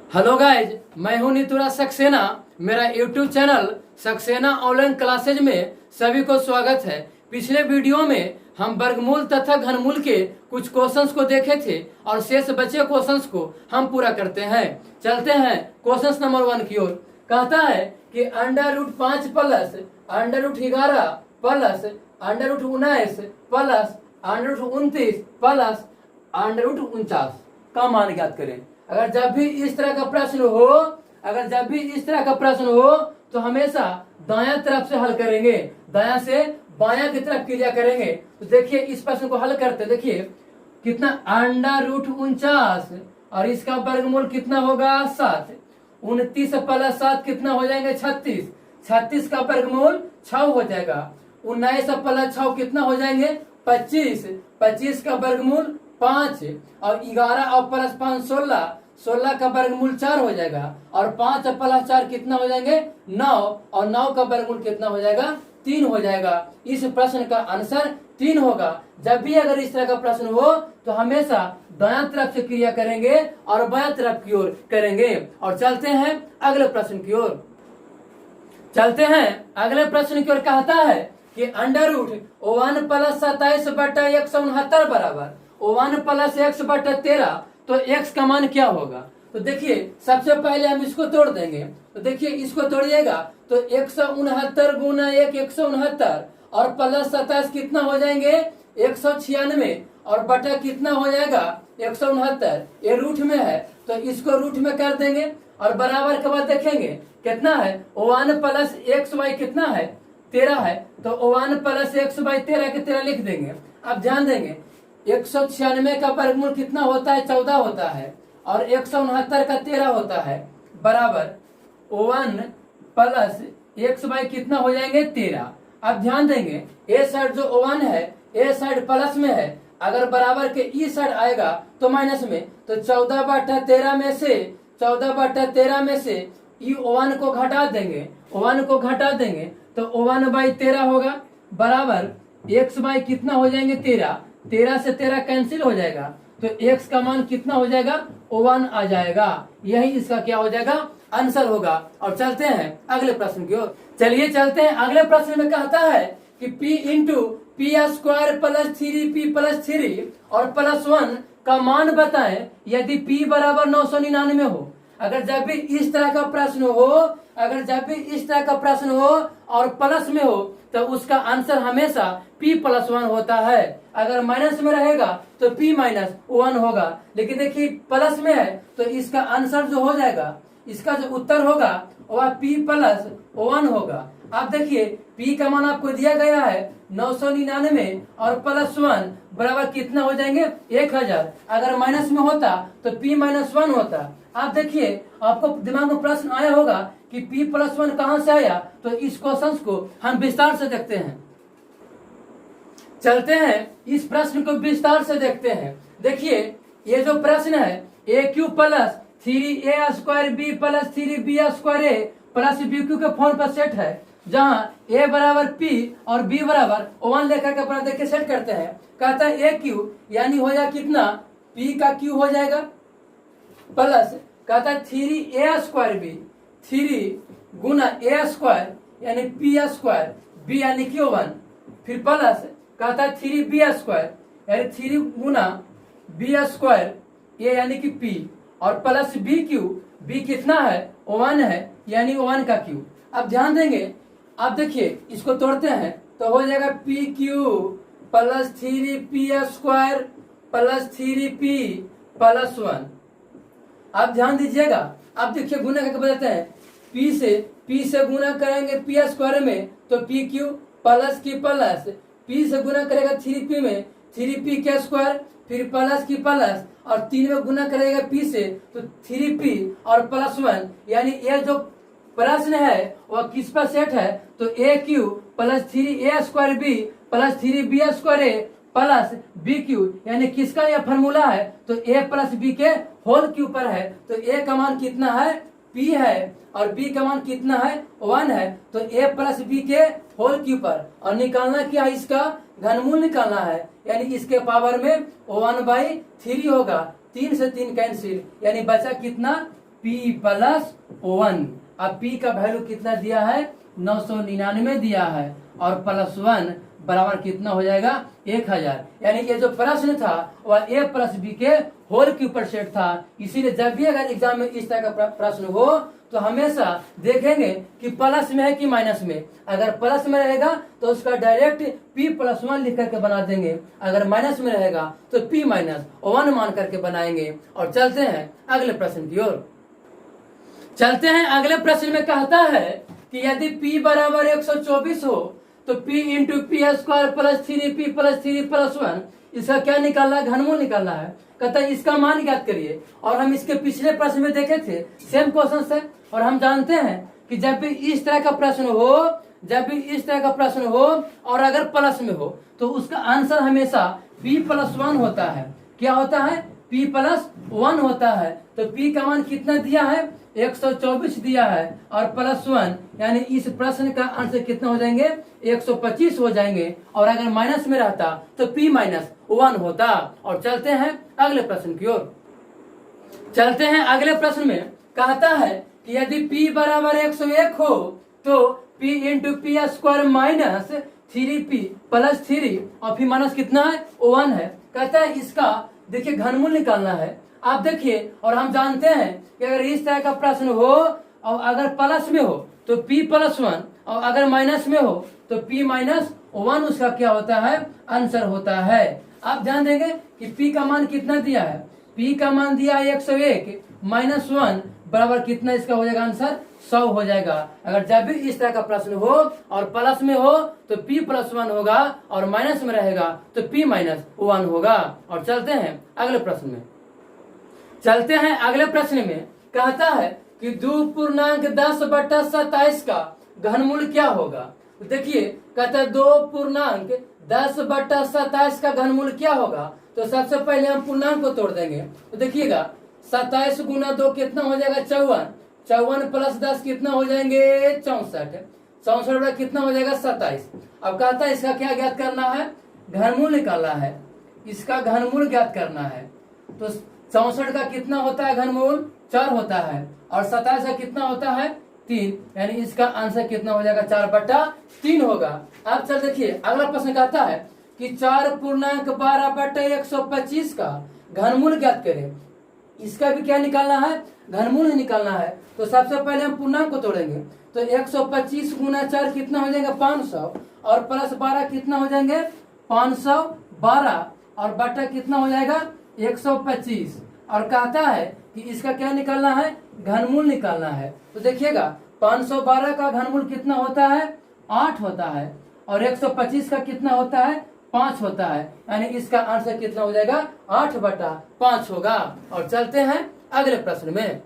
Hello guys, मैं हूं नितुरा सक्सेना। मेरा YouTube channel Saxena online classes में सभी को स्वागत है। पिछले वीडियो में हम वर्गमूल तथा घनमूल के कुछ क्वेश्चंस को देखे थे और शेष बचे क्वेश्चंस को हम पूरा करते हैं। चलते हैं क्वेश्चन नंबर 1 की ओर। कहता है कि √5 प्लस √11 प्लस √19 प्लस √29 प्लस √49 का मान ज्ञात करें। अगर जब भी इस तरह का प्रश्न हो तो हमेशा दायां तरफ से हल करेंगे, दायां से बायां की तरफ क्रिया करेंगे। तो देखिए इस प्रश्न को हल करते, देखिए कितना √49 और इसका वर्गमूल कितना होगा 7। 29 प्लस 7 कितना हो जाएंगे 36। 36 का वर्गमूल 6 हो जाएगा। 19 प्लस 6 कितना हो जाएंगे 25। 25 का वर्गमूल 5 और 11 और प्लस 5 16। 16 का वर्गमूल 4 हो जाएगा और 5 प्लस 4 कितना हो जाएंगे 9 और 9 का वर्गमूल कितना हो जाएगा 3 हो जाएगा। इस प्रश्न का आंसर 3 होगा। जब भी अगर इस तरह का प्रश्न हो तो हमेशा दायां तरफ से क्रिया करेंगे और बायां तरफ की ओर करेंगे। और चलते हैं अगले प्रश्न की ओर। अगले प्रश्न की ओर कहता है कि √1 प्लस 27/169 बराबर 1 प्लस x/13, तो x का मान क्या होगा। तो देखिए सबसे पहले हम इसको तोड़ देंगे। तो देखिए इसको तोड़िएगा तो 169 गुना 1 169 और प्लस 27 कितना हो जाएंगे 196 और बटा कितना हो जाएगा 169। ये रूट में है तो इसको रूट में कर देंगे और बराबर के बाद देखेंगे कितना है 1 प्लस xy कितना है 13 है। तो 1 प्लस x/13 के 13 लिख देंगे। अब ध्यान देंगे 196 का वर्गमूल कितना होता है 14 होता है और 169 का 13 होता है बराबर 1 प्लस xy कितना हो जाएंगे 13। अब ध्यान देंगे ए साइड जो 1 है ए साइड प्लस में है, अगर बराबर के ई साइड आएगा तो माइनस में। तो 14/13 में से ई 1 को घटा देंगे, 1 को घटा देंगे तो 1/13 होगा बराबर x/, कितना हो जाएंगे 13। 13 से 13 कैंसिल हो जाएगा तो x का मान कितना हो जाएगा 1 आ जाएगा। यही इसका क्या हो जाएगा आंसर होगा। और चलते हैं अगले प्रश्न की ओर। चलिए चलते हैं अगले प्रश्न में। कहता है कि p into p² plus 3p plus 3 और प्लस 1 का मान बताएं यदि p बराबर 999 हो। अगर जब भी इस तरह का प्रश्न हो और प्लस में हो तो उसका आंसर हमेशा p+1 होता है। अगर माइनस में रहेगा तो p-1 होगा। लेकिन देखिए प्लस में है तो इसका आंसर जो हो जाएगा, इसका जो उत्तर होगा वह p+1 होगा। आप देखिए p का मान आपको दिया गया है 999 और +1 बराबर कितना हो जाएंगे 1000। अगर माइनस में होता तो p-1 होता। आप देखिए आपको दिमाग में प्रश्न आया होगा कि p+1 कहां से आया, तो इस क्वेश्चन को हम विस्तार से देखते हैं। चलते हैं इस प्रश्न को विस्तार से देखते हैं। देखिए ये जो प्रश्न है AQ plus 3A² B plus 3B² A plus BQ के फॉर्म पर सेट है, जहां A बराबर P और B बराबर 1 लेकर के अपना देखिए सेट करते हैं। कहता है AQ यानी हो जाएगा कितना P का Q हो जाएगा प्लस कहता है 3A² B 3 गुना A² यानी P² B यानी Q1, फिर प्लस कहता है 3B² यानी 3 गुना B² A यानी कि P और प्लस BQ B कितना है 1 है यानी 1 का Q। अब ध्यान देंगे, आप देखिए इसको तोड़ते हैं तो हो जाएगा PQ plus 3P² plus 3P plus 1। आप ध्यान दीजिएगा, आप देखिए गुना करके बताते हैं P से गुना करेंगे P² में तो PQ प्लस की प्लस P से गुना करेगा 3P में 3P², फिर प्लस की प्लस और 3 में गुना करेगा P से तो 3P और +1 यानी ये जो प्रश्न है वह किस पर सेट है तो AQ plus 3A² B plus 3B² A plus BQ यानी किसका यह फॉर्मूला है तो A प्लस B के होल क्यू पर है। तो A का मान कितना है P है और B का मान कितना है 1 है, तो A प्लस B के होल क्यू पर। और निकालना क्या है, इसका घनमूल निकालना है, यानी इसके पावर में 1/3 होगा। 3 से 3 कैंसिल, यानी बचा कितना p प्लस 1। अब p का वैल्यू कितना दिया है, 999 दिया है, और प्लस 1 बराबर कितना हो जाएगा, 1000। यानी ये जो प्रश्न था वह a प्लस बी के होल के ऊपर सेट था। इसीलिए जब भी अगर एग्जाम में इस तरह का प्रश्न हो तो हमेशा देखेंगे कि प्लस में है कि माइनस में। अगर प्लस में रहेगा तो उसका डायरेक्ट p प्लस 1 लिख करके बना देंगे, अगर माइनस में रहेगा तो p माइनस 1 मान करके बनाएंगे। और चलते हैं अगले प्रश्न की ओर। चलते हैं अगले प्रश्न में कहता है कि यदि p बराबर 124 हो तो p into P square plus 3p plus 3 plus 1, इसका क्या निकालना है, घनमूल निकालना है। कहता है इसका मान ज्ञात करिए। और हम इसके पिछले प्रश्न में देखे थे, सेम क्वेश्चन है, और हम जानते हैं कि जब भी इस तरह का प्रश्न हो, और अगर प्लस में हो तो उसका आंसर हमेशा p प्लस 1 होता है। क्या होता है, p प्लस 1 होता है। तो p का मान कितना दिया है, 124 दिया है, और प्लस 1, यानी इस प्रश्न का आंसर कितना हो जाएंगे, 125 हो जाएंगे। और अगर माइनस में रहता तो p माइनस 1 होता। और चलते हैं अगले प्रश्न की ओर। चलते हैं अगले प्रश्न में कहता है कि यदि p बराबर 101 हो तो p into P square minus 3p plus 3, और फिर माइनस कितना है, 1 है। कहता है इसका देखिए घनमूल निकालना है। आप देखिए, और हम जानते हैं कि अगर इस तरह का प्रश्न हो और अगर प्लस में हो तो p प्लस 1, और अगर माइनस में हो तो p माइनस 1 उसका क्या होता है, आंसर होता है। आप ध्यान देंगे कि p का मान कितना दिया है, p का मान दिया है 101 माइनस 1 बराबर कितना, इसका हो जाएगा आंसर 100 हो जाएगा। अगर जब भी इस तरह का प्रश्न हो और प्लस में हो तो p प्लस 1 होगा, और माइनस में रहेगा तो p माइनस 1 होगा। और चलते हैं अगले प्रश्न में। चलते हैं अगले प्रश्न में कहता है कि 2.10/27 का घनमूल क्या होगा। देखिए कहता है 2.10/27 का घनमूल क्या होगा। तो सबसे पहले हम पूर्णांक को तोड़ देंगे। तो देखिएगा 27 गुना 2 कितना हो जाएगा, 54, 54 प्लस 10 कितना हो जाएंगे, 64, 64 बड़ा कितना हो जाएगा, 27। अब कहता है इसका क्या ज्ञात करना है, घनमूल निकालना है। इसका घनमूल ज्ञात करना है। तो 64 का कितना होता है घनमूल, 4 होता है, और 27 का कितना होता है, 3, यानी इसका आंसर कितना हो जाएगा, 4/3 होगा। अब चल देखिए अगला प्रश्न कहता है कि 4.12/125 का घनमूल ज्ञात करें। इसका भी क्या निकालना है, घनमूल ही निकालना है। तो सबसे पहले हम पूर्णांक को तोड़ेंगे। तो 125 गुना 4 कितना हो जाएगा, 500, और प्लस 12 कितना हो जाएंगे, 512, और बटा कितना हो जाएगा, 125। और कहता है कि इसका क्या निकालना है, घनमूल निकालना है। तो देखिएगा 512 का घनमूल कितना होता है, 8 होता है, और 125 का कितना होता है, 5 होता है, यानी इसका आंसर कितना हो जाएगा, 8/5 होगा। और चलते हैं अगले प्रश्न में।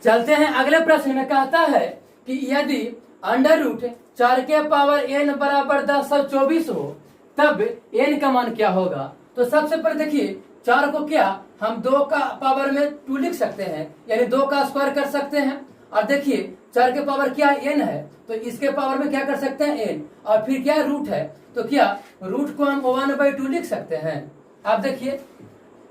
चलते हैं अगले प्रश्न में कहता है कि यदि √4 के पावर n बराबर 1024 हो तब n का मान क्या होगा। तो सबसे पहले देखिए 4 को क्या हम 2 का पावर में 2 लिख सकते हैं, यानी 2 का स्क्वायर कर सकते हैं। और देखिए 4 के पावर क्या n है, तो इसके पावर में क्या कर सकते हैं, n, और फिर क्या रूट है, तो क्या रूट को हम 1/2 लिख सकते हैं। आप देखिए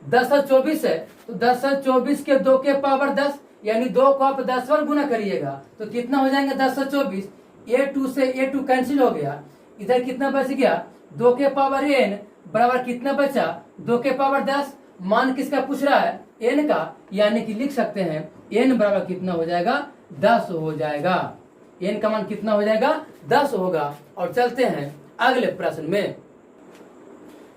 1024 है, तो 1024 के 2 के पावर 10, यानी 2 को आप 10 बार गुना करिएगा तो कितना हो जाएंगे, 1024। a2 से a2 कैंसिल हो गया, इधर कितना बच गया, 2 के पावर n बराबर कितना बचा, 2 के पावर 10। मान किसका पूछ रहा है, n का, यानी कि लिख सकते हैं n बराबर कितना हो जाएगा, 10 हो जाएगा। n का मान कितना हो जाएगा, 10 होगा। और चलते हैं अगले प्रश्न में।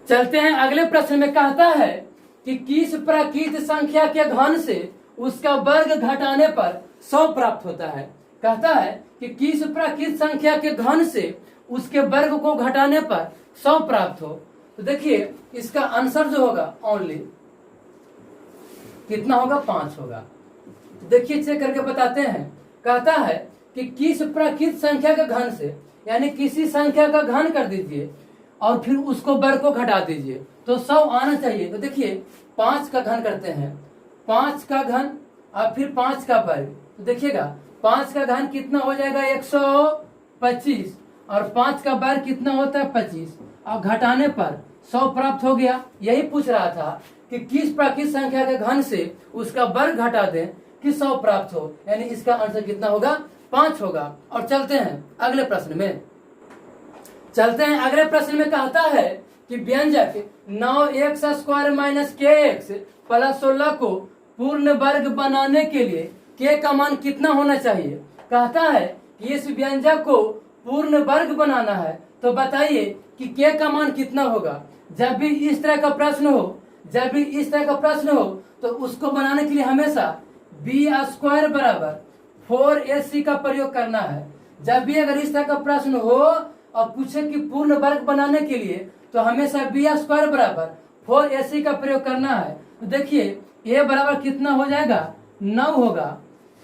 चलते हैं अगले प्रश्न में कहता है कि किस प्राकृत संख्या के घन से उसका वर्ग घटाने पर 100 प्राप्त होता है। कहता है कि किस प्राकृत संख्या के घन से उसके वर्ग को घटाने पर 100 प्राप्त हो। तो देखिए इसका आंसर जो होगा ओनली कितना होगा, 5 होगा। देखिए चेक करके बताते हैं। कहता है कि किस प्राकृत संख्या के घन से, यानी किसी संख्या का घन कर दीजिए और फिर उसको वर्ग को घटा दीजिए तो 100 आना चाहिए। तो देखिए 5 का घन करते हैं, 5 का घन और फिर 5 का वर्ग। तो देखिएगा 5 का घन कितना हो जाएगा, 125, और 5 का वर्ग कितना होता है, 25, और घटाने पर 100 प्राप्त हो गया। यही पूछ रहा था कि किस प्राकृत संख्या के घन से उसका वर्ग घटा दें, कि 100 प्राप्त हो, यानी इसका आंसर कितना होगा, 5 होगा। और चलते हैं अगले प्रश्न में। अगले प्रश्न में कहता है कि व्यंजक 9x² माइनस kx प्लस 16 को पूर्ण वर्ग बनाने के लिए k का मान कितना होना चाहिए। कहता है कि इस व्यंजक को पूर्ण वर्ग बनाना है, तो बताइए कि k का मान कितना होगा। जब भी इस तरह का प्रश्न हो तो उसको बनाने के लिए हमेशा b² बराबर 4ac का प्रयोग करना है। जब भी अगर इस तरह का प्रश्न हो और पूछे कि पूर्ण वर्ग बनाने के लिए, तो हमेशा b² बराबर 4ac का प्रयोग करना है। तो देखिए a बराबर कितना हो जाएगा, 9 होगा।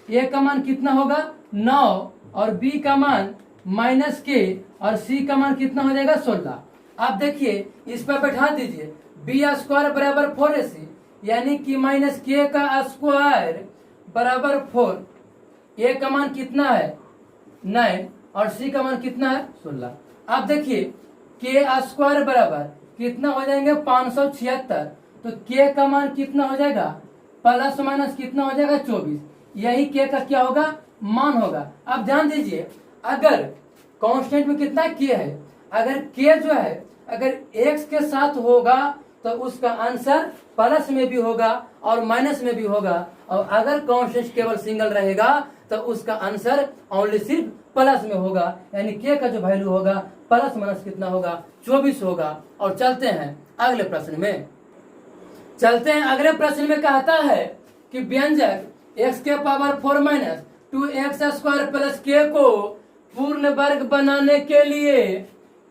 a का मान कितना होगा, 9, और b का मान -k, और c का मान कितना हो जाएगा, 16। आप देखिए इस पर बैठा दीजिए b² बराबर 4ac, यानी कि -k का स्क्वायर बराबर 4। a का मान कितना है, 9, और c का मान कितना है, 16। आप देखिए k² बराबर कितना हो जाएंगे, 576। तो k का मान कितना हो जाएगा, प्लस माइनस कितना हो जाएगा, 24। यही k का क्या होगा, मान होगा। अब ध्यान दीजिए, अगर कांस्टेंट में कितना k है, अगर k जो है अगर x के साथ होगा तो उसका आंसर प्लस में भी होगा और माइनस में भी होगा, और अगर कांस्टेंट केवल सिंगल रहेगा तो उसका आंसर ओनली सिर्फ प्लस में होगा, यानी k का जो वैल्यू होगा प्लस माइनस कितना होगा, 24 होगा। और चलते हैं अगले प्रश्न में। अगले प्रश्न में कहता है कि व्यंजक x के power 4 minus 2x² plus k को पूर्ण वर्ग बनाने के लिए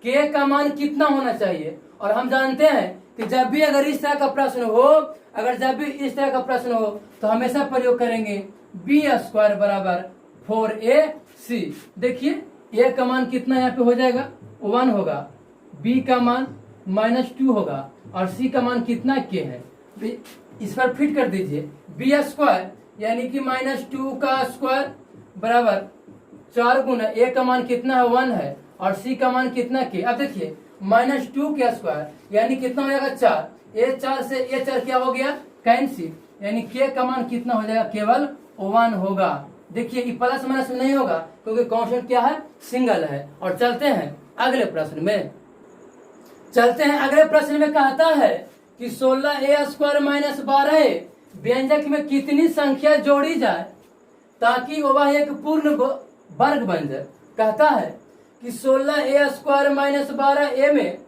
k का मान कितना होना चाहिए। और हम जानते हैं कि जब भी अगर इस तरह का प्रश्न हो तो हमेशा प्रयोग करेंगे b² बराबर 4ac। देखिए a का मान कितना यहाँ पे हो जाएगा, 1 होगा, b का मान -2 होगा, और c का मान कितना, k है। इस पर फिट कर दीजिए b² यानी कि -2 का स्क्वायर बराबर 4 गुना a का मान कितना है, 1 है, और c का मान कितना, k। अब देखिए -2 का स्क्वायर यानी कितना हो जाएगा, 4। a4 से a4 क्या हो गया, कैंसिल, यानी k का मान कितना हो जाएगा, केवल 1 होगा। देखिए ये प्लस माइनस में नहीं होगा क्योंकि कांस्टेंट क्या है, सिंगल है। और चलते हैं अगले प्रश्न में। अगले प्रश्न में कहता है कि 16a² माइनस 12a व्यंजक में कितनी संख्या जोड़ी जाए ताकि वह एक पूर्ण वर्ग बन जाए। कहता है कि 16a² माइनस 12a में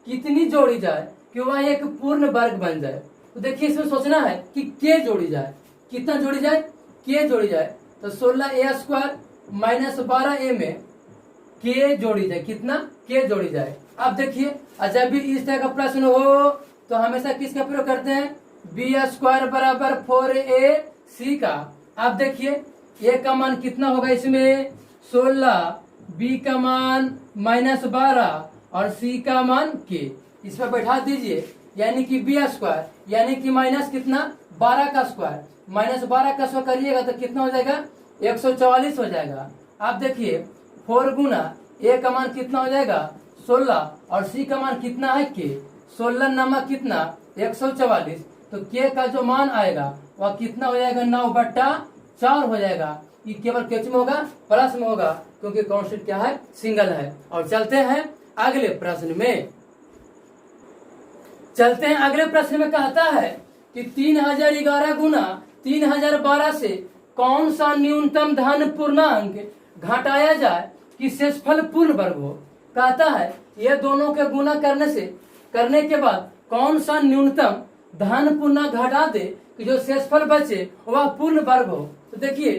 कितनी जोड़ी जाए कि वह एक पूर्ण वर्ग बन जाए। तो देखिए इसमें सोचना है कि k जोड़ी जाए, कितना जोड़ी जाए, k जोड़ी जाए। तो 16a² माइनस 12a में k जोड़ी जाए, कितना, k जोड़ी जाए। अब देखिए जब भी इस तरह का प्रश्न हो तो हमेशा किसका प्रयोग करते हैं, b² बराबर 4ac का। अब देखिए a का मान कितना होगा इसमें, 16, b का मान -12 और c का मान k। इस पर बैठा दीजिए, यानी कि b² यानी कि माइनस कितना, 12 का स्क्वायर, -12 का स्क्वायर करिएगा तो कितना हो जाएगा, 144 हो जाएगा। आप देखिए 4 गुना a का मान कितना हो जाएगा, 16, और c का मान कितना है, k। 16 नमक कितना, 144। तो k का जो मान आएगा वह कितना हो जाएगा, 9/4 हो जाएगा। ये केवल किस में होगा, प्लस में होगा, क्योंकि कांस्टेंट क्या है, सिंगल है। और चलते हैं अगले प्रश्न में। अगले प्रश्न में कहता है कि 3011 गुना 3012 से कौन सा न्यूनतम धन पूर्णांक घटाया जाए कि शेषफल पूर्ण वर्ग हो। कहता है ये दोनों के गुना करने के बाद कौन सा न्यूनतम धन पूर्णांक घटा दे कि जो शेषफल बचे वह पूर्ण वर्ग हो। तो देखिए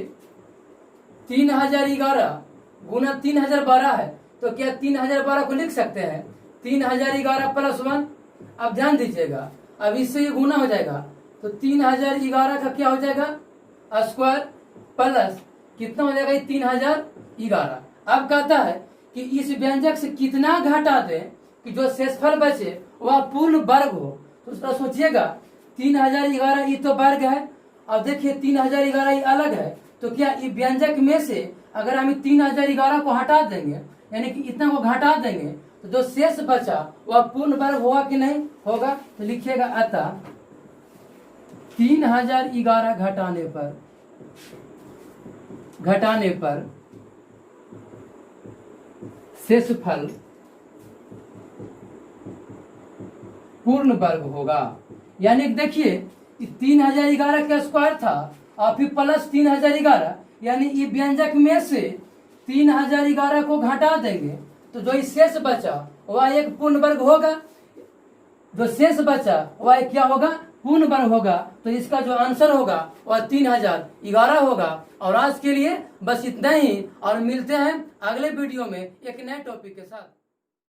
3011 गुना 3012 है, तो क्या 3012 को लिख सकते हैं 3011 प्लस 1। अब ध्यान दीजिएगा, अब इससे ये गुना हो जाएगा, तो 3011 का क्या हो जाएगा, स्क्वायर प्लस कितना हो जाएगा, 3011। अब कहता है कि इस व्यंजक से कितना घटा दें कि जो शेषफल बचे वह पूर्ण वर्ग हो। तो उसका सोचिएगा 3011 ये तो वर्ग है, अब देखिए 3011 ये अलग है, तो क्या ये व्यंजक में से अगर हम 3011 को हटा देंगे, यानी कि इतना को घटा देंगे, तो जो शेष बचा वह पूर्ण वर्ग होगा कि नहीं होगा। तो लिखिएगा अतः 3011 घटाने पर घटाने पर शेषफल पूर्ण वर्ग होगा। यानी देखिए 3011 का स्क्वायर था और फिर प्लस 3011, यानी ये व्यंजक में से 3011 को घटा देंगे तो जो शेष बचा वह एक पूर्ण वर्ग होगा। जो शेष बचा वह क्या होगा? पूर्ण वर्ग होगा। तो इसका जो आंसर होगा वह 3011 होगा। और आज के लिए बस इतना ही, और मिलते हैं अगले वीडियो में एक नए टॉपिक के साथ।